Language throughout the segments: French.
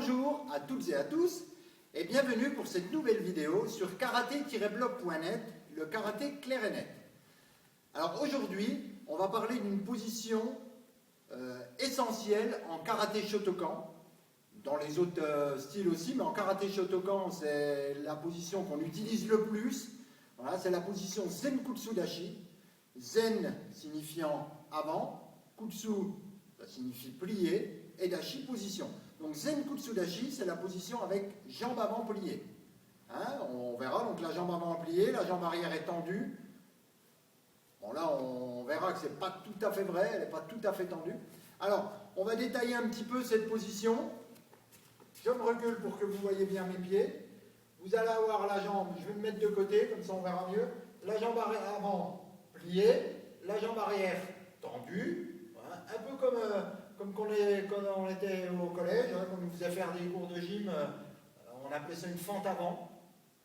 Bonjour à toutes et à tous et bienvenue pour cette nouvelle vidéo sur karaté-blog.net, le karaté clair et net. Alors aujourd'hui, on va parler d'une position essentielle en karaté Shotokan, dans les autres styles aussi, mais en karaté Shotokan, c'est la position qu'on utilise le plus. Voilà, c'est la position Zenkutsu Dashi. Zen signifiant avant, Kutsu ça signifie plier, et Dashi position. Donc Zenkutsu Dashi, c'est la position avec jambe avant pliée. Hein, on verra, donc la jambe avant pliée, la jambe arrière est tendue. Bon là, on verra que ce n'est pas tout à fait vrai, elle n'est pas tout à fait tendue. Alors, on va détailler un petit peu cette position. Je me recule pour que vous voyez bien mes pieds. Vous allez avoir la jambe, je vais me mettre de côté, comme ça on verra mieux. La jambe avant pliée, la jambe arrière tendue. Voilà. Un peu comme quand on était au collège, hein, quand on nous faisait faire des cours de gym, on appelait ça une fente avant.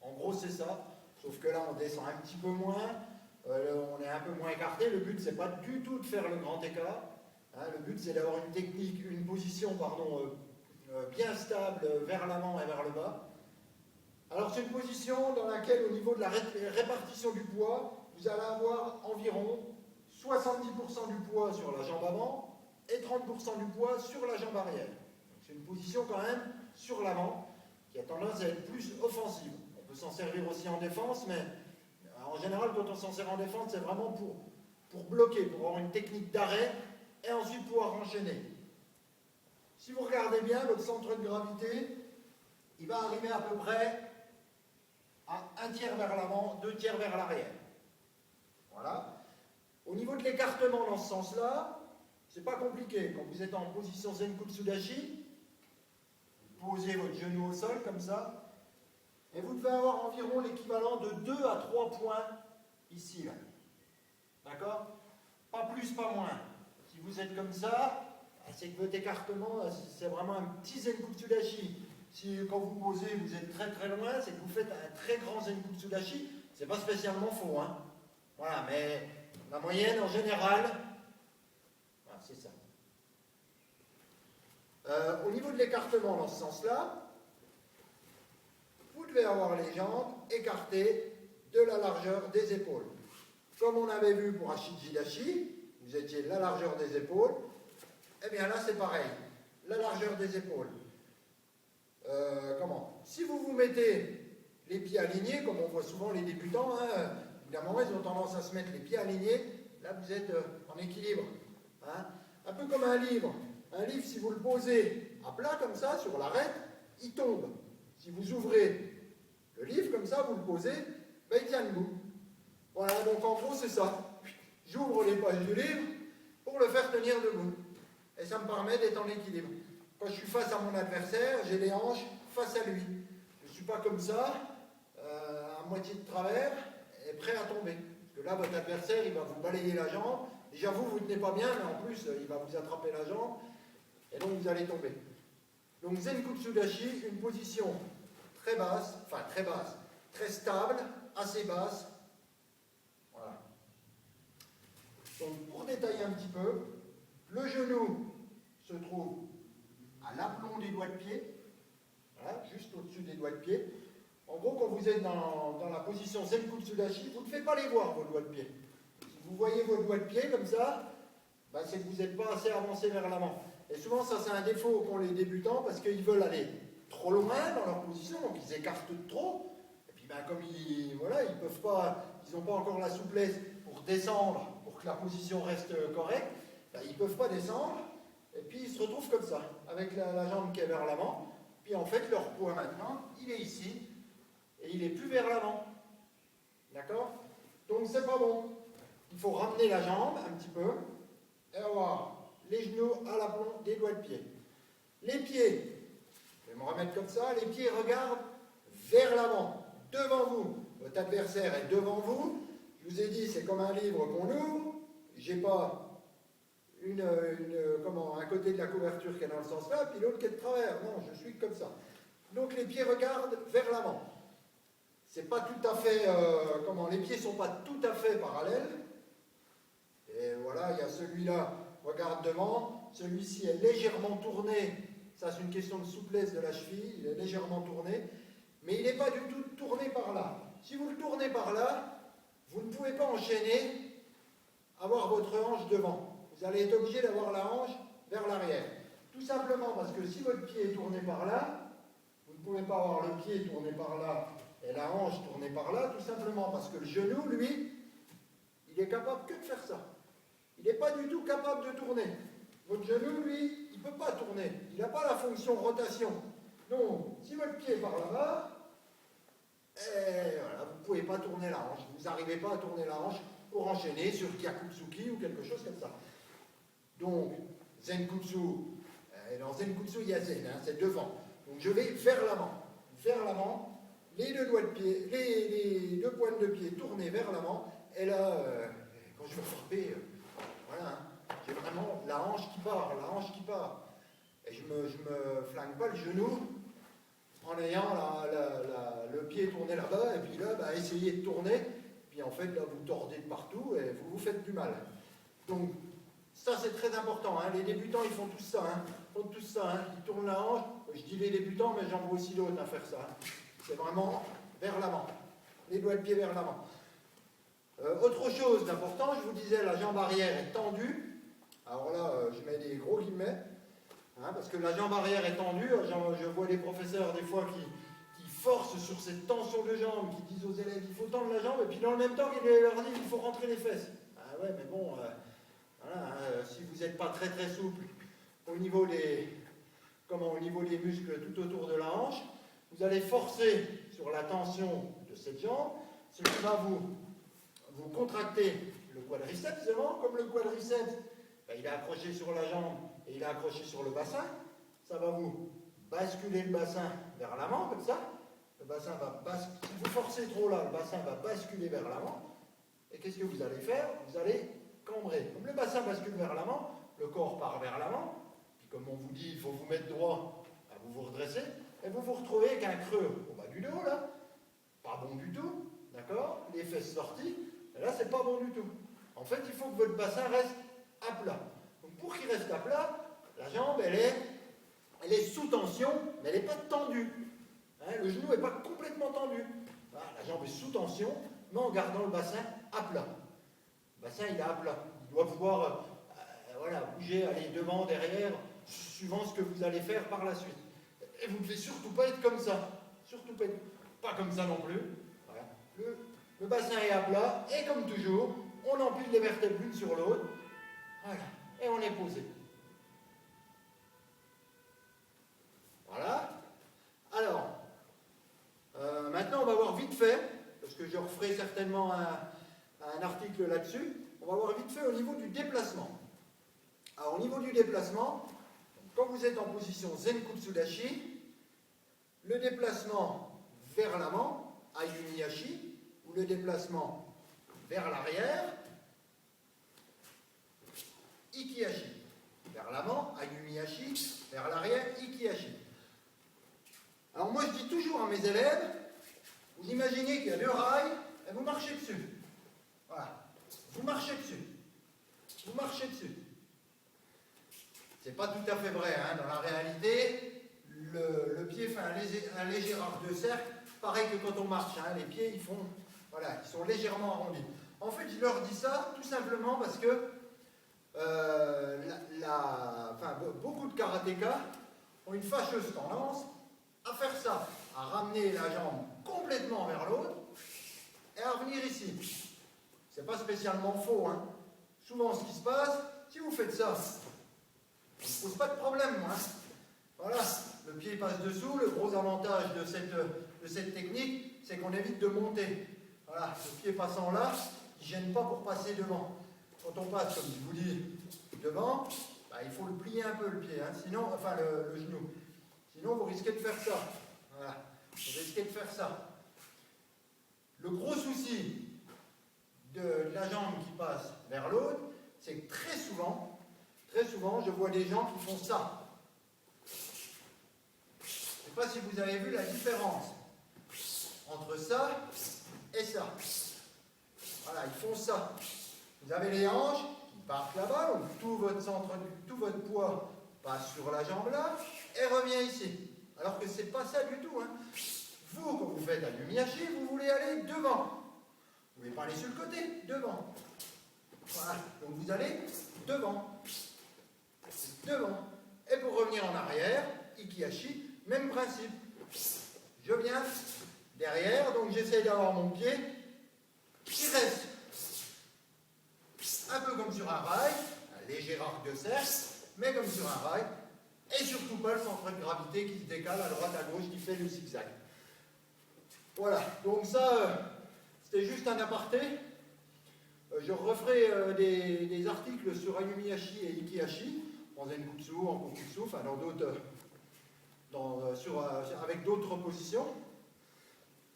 En gros, c'est ça. Sauf que là, on descend un petit peu moins, on est un peu moins écarté. Le but, c'est pas du tout de faire le grand écart. Hein, le but, c'est d'avoir une technique, une position, bien stable vers l'avant et vers le bas. Alors c'est une position dans laquelle au niveau de la répartition du poids, vous allez avoir environ 70% du poids sur la jambe avant et 30% du poids sur la jambe arrière. C'est une position quand même sur l'avant qui a tendance à être plus offensive. On peut s'en servir aussi en défense, mais en général quand on s'en sert en défense, c'est vraiment pour bloquer, pour avoir une technique d'arrêt et ensuite pouvoir enchaîner. Si vous regardez bien, votre centre de gravité, il va arriver à peu près à 1/3 vers l'avant, 2/3 vers l'arrière. Voilà. Au niveau de l'écartement dans ce sens-là, c'est pas compliqué. Quand vous êtes en position Zenkutsu Dashi, vous posez votre genou au sol comme ça, et vous devez avoir environ l'équivalent de 2 à 3 points ici. Là. D'accord? Pas plus, pas moins. Si vous êtes comme ça, c'est que votre écartement, c'est vraiment un petit Zenkutsu Dashi. Si quand vous posez, vous êtes très très loin, c'est que vous faites un très grand Zenkutsu Dashi. C'est pas spécialement faux, hein. Voilà, mais la moyenne en général, voilà, c'est ça. Au niveau de l'écartement dans ce sens-là, vous devez avoir les jambes écartées de la largeur des épaules. Comme on avait vu pour Ashiji Dashi, vous étiez la largeur des épaules. Eh bien là, c'est pareil. La largeur des épaules. Si vous vous mettez les pieds alignés, comme on voit souvent les débutants, hein, évidemment, ils ont tendance à se mettre les pieds alignés. Là, vous êtes en équilibre. Hein. Un peu comme un livre. Un livre, si vous le posez à plat comme ça, sur l'arête, il tombe. Si vous ouvrez le livre comme ça, vous le posez, ben, il tient debout. Voilà, donc en gros, c'est ça. J'ouvre les pages du livre pour le faire tenir debout. Et ça me permet d'être en équilibre. Quand je suis face à mon adversaire, j'ai les hanches face à lui. Je ne suis pas comme ça, à moitié de travers, et prêt à tomber. Parce que là, votre adversaire, il va vous balayer la jambe. Déjà, vous ne tenez pas bien, mais en plus, il va vous attraper la jambe. Et donc, vous allez tomber. Donc, Zenkutsu Dashi, une position très basse, très stable, assez basse. Voilà. Donc, pour détailler un petit peu, le genou se trouve à l'aplomb des doigts de pied, voilà, juste au-dessus des doigts de pied. En gros, quand vous êtes dans la position Zenkutsu Dashi, vous ne faites pas les voir, vos doigts de pied. Si vous voyez vos doigts de pied comme ça, ben, c'est que vous n'êtes pas assez avancé vers l'avant. Et souvent, ça c'est un défaut qu'ont les débutants, parce qu'ils veulent aller trop loin dans leur position, donc ils écartent trop. Et puis, ben, comme ils peuvent pas, ils n'ont pas encore la souplesse pour descendre, pour que la position reste correcte, ben, ils ne peuvent pas descendre. Et puis ils se retrouvent comme ça, avec la jambe qui est vers l'avant. Puis en fait, leur poids maintenant, il est ici, et il n'est plus vers l'avant. D'accord? Donc c'est pas bon. Il faut ramener la jambe un petit peu, et avoir les genoux à l'aplomb des doigts de pied. Les pieds, je vais me remettre comme ça, les pieds regardent vers l'avant, devant vous. Votre adversaire est devant vous. Je vous ai dit, c'est comme un livre qu'on ouvre. J'ai pas un côté de la couverture qui est dans le sens là, puis l'autre qui est de travers. Non, je suis comme ça. Donc les pieds regardent vers l'avant. C'est pas tout à fait, les pieds sont pas tout à fait parallèles. Et voilà, il y a celui-là regarde devant, celui-ci est légèrement tourné Ça, c'est une question de souplesse de la cheville. Il est légèrement tourné. Mais il n'est pas du tout tourné par là. Si vous le tournez par là, vous ne pouvez pas enchaîner, avoir votre hanche devant. Vous allez être obligé d'avoir la hanche vers l'arrière. Tout simplement parce que si votre pied est tourné par là, vous ne pouvez pas avoir le pied tourné par là et la hanche tournée par là, tout simplement parce que le genou, lui, il est capable que de faire ça. Il n'est pas du tout capable de tourner. Votre genou, lui, il ne peut pas tourner. Il n'a pas la fonction rotation. Donc, si votre pied est par là-bas, voilà, vous ne pouvez pas tourner la hanche. Vous n'arrivez pas à tourner la hanche pour enchaîner sur Kyakutsuki ou quelque chose comme ça. Donc, Zenkutsu, dans Zenkutsu, il y a Zen, hein, c'est devant. Donc, je vais vers l'avant, les deux doigts de pied, les deux pointes de pied tournées vers l'avant, et là, quand je vais frapper, voilà, hein, j'ai vraiment la hanche qui part, Et je me flingue pas le genou en ayant le pied tourné là-bas, et puis là, bah, essayez de tourner, puis en fait, là, vous tordez de partout, et vous vous faites du mal. Donc, ça, c'est très important, hein. Les débutants, ils font tout ça, hein. Ils tournent la hanche, je dis les débutants, mais j'en vois aussi d'autres à faire ça, hein. C'est vraiment vers l'avant, les doigts de pied vers l'avant. Autre chose d'important, je vous disais, la jambe arrière est tendue. Alors là, je mets des gros guillemets, hein, parce que la jambe arrière est tendue. Je vois des professeurs des fois qui forcent sur cette tension de jambe, qui disent aux élèves il faut tendre la jambe, et puis dans le même temps, ils leur disent il faut rentrer les fesses. Ah ouais, mais bon, voilà, hein, si vous n'êtes pas très très souple au niveau des muscles tout autour de la hanche, vous allez forcer sur la tension de cette jambe, ce qui va vous contracter le quadriceps, comme le quadriceps, ben, il est accroché sur la jambe et il est accroché sur le bassin, ça va vous basculer le bassin vers l'avant, comme ça. Le bassin va basculer, si vous forcez trop là, le bassin va basculer vers l'avant, et qu'est-ce que vous allez faire? Vous allez cambrer. Comme le bassin bascule vers l'avant, le corps part vers l'avant, puis comme on vous dit, il faut vous mettre droit, ben, vous vous redressez, et vous vous retrouvez avec un creux au bas du dos, là, pas bon du tout, d'accord? Les fesses sorties, et là, c'est pas bon du tout. En fait, il faut que votre bassin reste à plat. Donc, pour qu'il reste à plat, la jambe, elle est sous tension, mais elle n'est pas tendue. Hein, le genou n'est pas complètement tendu. Voilà, la jambe est sous tension, mais en gardant le bassin à plat. Le bassin, il est à plat. Il doit pouvoir voilà, bouger, aller devant, derrière, suivant ce que vous allez faire par la suite. Et vous ne devez surtout pas être comme ça. Surtout pas comme ça non plus. Voilà. Le bassin est à plat, et comme toujours, on empile les vertèbres l'une sur l'autre. Voilà. Et on est posé. Voilà. Alors, maintenant on va voir vite fait, parce que je referai certainement un article là-dessus, on va voir vite fait au niveau du déplacement. Alors au niveau du déplacement, quand vous êtes en position Zenkutsudashi, le déplacement vers l'avant, Ayumiyashi, ou le déplacement vers l'arrière, Ikihashi. Vers l'avant, Ayumiyashi, vers l'arrière, Ikihashi. Alors moi je dis toujours à mes élèves, vous imaginez qu'il y a deux rails et vous marchez dessus. Voilà. Vous marchez dessus. Vous marchez dessus. C'est pas tout à fait vrai, hein. Dans la réalité, le pied fait un léger arc de cercle, pareil que quand on marche, hein. Les pieds ils sont légèrement arrondis. En fait, je leur dis ça tout simplement parce que beaucoup de karatékas ont une fâcheuse tendance à faire ça, à ramener la jambe complètement vers l'autre et à revenir ici. C'est pas spécialement faux, hein. Souvent, ce qui se passe, si vous faites ça, ça ne pose pas de problème, hein. Voilà, le pied passe dessous. Le gros avantage de cette technique, c'est qu'on évite de monter. Voilà, le pied passant là, il ne gêne pas pour passer devant. Quand on passe, comme je vous dis, devant, bah, il faut le plier un peu le pied, hein. Sinon, enfin le genou. Sinon, vous risquez de faire ça. Voilà, vous risquez de faire ça. Le gros souci de la jambe qui passe vers l'autre, c'est que très souvent, je vois des gens qui font ça. Je ne sais pas si vous avez vu la différence entre ça et ça. Voilà, ils font ça. Vous avez les hanches qui partent là-bas, où tout votre poids passe sur la jambe là. et revient ici. Alors que c'est pas ça du tout. Hein. Vous, quand vous faites un yumiashi, vous voulez aller devant. Vous ne voulez pas aller sur le côté, devant. Voilà, donc vous allez devant. Devant. Et pour revenir en arrière, ikihashi, même principe. Je viens derrière, donc j'essaie d'avoir mon pied qui reste un peu comme sur un rail, un léger arc de cercle, mais comme sur un rail, et surtout pas le centre de gravité qui se décale à droite à gauche, qui fait le zigzag. Voilà, donc ça, c'était juste un aparté. Je referai des articles sur Ayumiyashi et Ikihashi, en Zenkutsu, en Kokutsu, enfin dans d'autres, avec d'autres positions.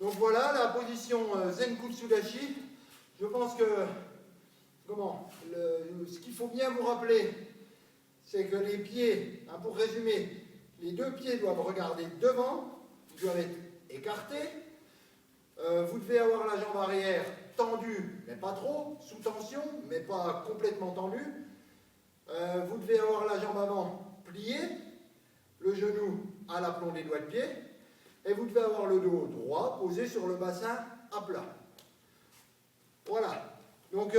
Donc voilà, la position Zenkutsu Dashi. Je pense que, ce qu'il faut bien vous rappeler, c'est que les pieds, hein, pour résumer, les deux pieds doivent regarder devant, ils doivent être écartés. Vous devez avoir la jambe arrière tendue, mais pas trop, sous tension, mais pas complètement tendue. Vous devez avoir la jambe avant pliée, le genou à l'aplomb des doigts de pied, et vous devez avoir le dos droit posé sur le bassin à plat. Voilà. Donc,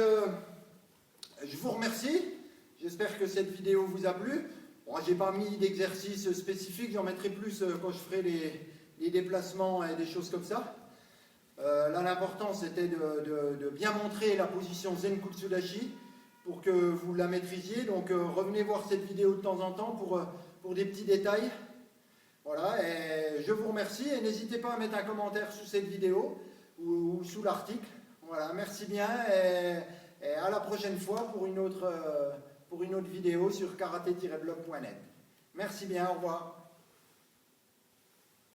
je vous remercie. J'espère que cette vidéo vous a plu. Bon, je n'ai pas mis d'exercice spécifique, j'en mettrai plus quand je ferai les déplacements et des choses comme ça. Là, l'important, c'était de bien montrer la position Zenkutsu Dashi pour que vous la maîtrisiez. Donc, revenez voir cette vidéo de temps en temps pour des petits détails. Voilà, et je vous remercie. Et n'hésitez pas à mettre un commentaire sous cette vidéo ou sous l'article. Voilà, merci bien et à la prochaine fois pour une autre vidéo sur karaté-blog.net. Merci bien, au revoir.